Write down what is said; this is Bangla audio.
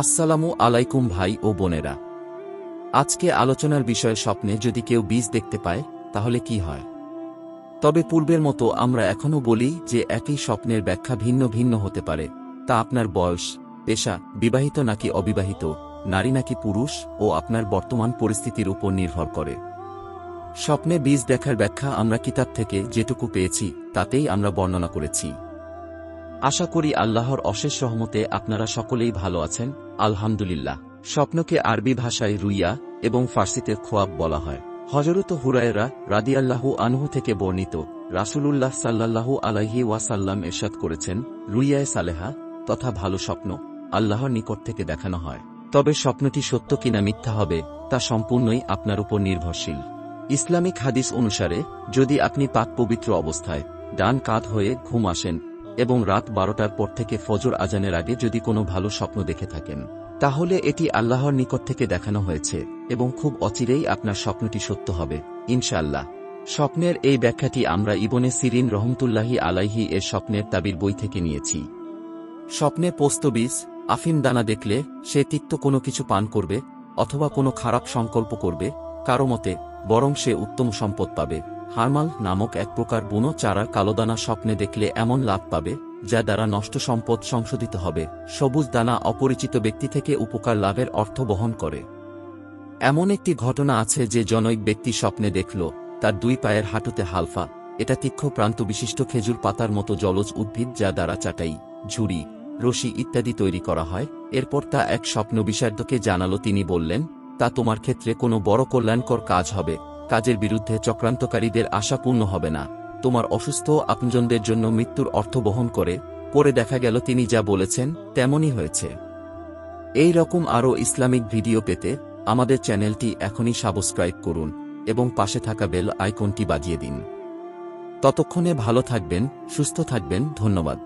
আসসালামু আলাইকুম ভাই ও বোনেরা। আজকে আলোচনার বিষয় স্বপ্নে যদি কেউ বীজ দেখতে পায় তাহলে কি হয়। তবে পূর্বের মতো আমরা এখনও বলি যে একই স্বপ্নের ব্যাখ্যা ভিন্ন ভিন্ন হতে পারে, তা আপনার বয়স, পেশা, বিবাহিত নাকি অবিবাহিত, নারী নাকি পুরুষ ও আপনার বর্তমান পরিস্থিতির উপর নির্ভর করে। স্বপ্নে বীজ দেখার ব্যাখ্যা আমরা কিতাব থেকে যেটুকু পেয়েছি তাতেই আমরা বর্ণনা করেছি। আশা করি আল্লাহর অশেষ রহমতে আপনারা সকলেই ভালো আছেন, আলহামদুলিল্লাহ। স্বপ্নকে আরবি ভাষায় রুইয়া এবং ফার্সিতে খোয়াব বলা হয়। হযরত হুরায়রা রাদিয়াল্লাহু আনহু থেকে বর্ণিত, রাসূলুল্লাহ সাল্লাল্লাহু আলাইহি ওয়াসাল্লাম ইরশাদ করেছেন, রুইয়ায়ে সালেহা তথা ভালো স্বপ্ন আল্লাহর নিকট থেকে দেখানো হয়। তবে স্বপ্নটি সত্য কিনা মিথ্যা হবে তা সম্পূর্ণই আপনার উপর নির্ভরশীল। ইসলামিক হাদিস অনুসারে যদি আপনি পাক পবিত্র অবস্থায় ডান কাঁধ হয়ে ঘুম আসেন এবং রাত 12টার পর থেকে ফজর আজানের আগে যদি কোনো ভালো স্বপ্ন দেখে থাকেন, তাহলে এটি আল্লাহর নিকট থেকে দেখানো হয়েছে এবং খুব অচিরেই আপনার স্বপ্নটি সত্য হবে ইনশাআল্লাহ। স্বপ্নের এই ব্যাখ্যাটি আমরা ইবনে সিরিন রহমতুল্লাহি আলাইহি এর স্বপ্নের তাবির বই থেকে নিয়েছি। স্বপ্নে পোস্তবীজ, আফিম দানা দেখলে সে তিক্ত কোনো কিছু পান করবে অথবা কোনো খারাপ সংকল্প করবে কারো মতে, বরং সে উত্তম সম্পদ পাবে। হারমাল নামক এক প্রকার বুনো চারার কালোদানা স্বপ্নে দেখলে এমন লাভ পাবে যা দ্বারা নষ্ট সম্পদ সংশোধিত হবে। সবুজ দানা অপরিচিত ব্যক্তি থেকে উপকার লাভের অর্থ বহন করে। এমন একটি ঘটনা আছে যে জনৈক ব্যক্তি স্বপ্নে দেখল তার দুই পায়ের হাঁটুতে হালফা, এটা তীক্ষ্ণ প্রান্ত বিশিষ্ট খেজুর পাতার মতো জলজ উদ্ভিদ যা দ্বারা চাটাই, ঝুড়ি, রশি ইত্যাদি তৈরি করা হয়। এরপর তা এক স্বপ্ন বিশারদকে জানালো। তিনি বললেন, তা তোমার ক্ষেত্রে কোনো বড় কল্যাণকর কাজ হবে। কাজের বিরুদ্ধে চক্রান্তকারীদের আশা পূর্ণ হবে না। তোমার অসুস্থ আপনজনদের জন্য মৃত্যুর অর্থ বহন করে। পরে দেখা গেল তিনি যা বলেছেন তেমনই হয়েছে। এই রকম আরও ইসলামিক ভিডিও পেতে আমাদের চ্যানেলটি এখনই সাবস্ক্রাইব করুন এবং পাশে থাকা বেল আইকনটি বাজিয়ে দিন। ততক্ষণে ভালো থাকবেন, সুস্থ থাকবেন। ধন্যবাদ।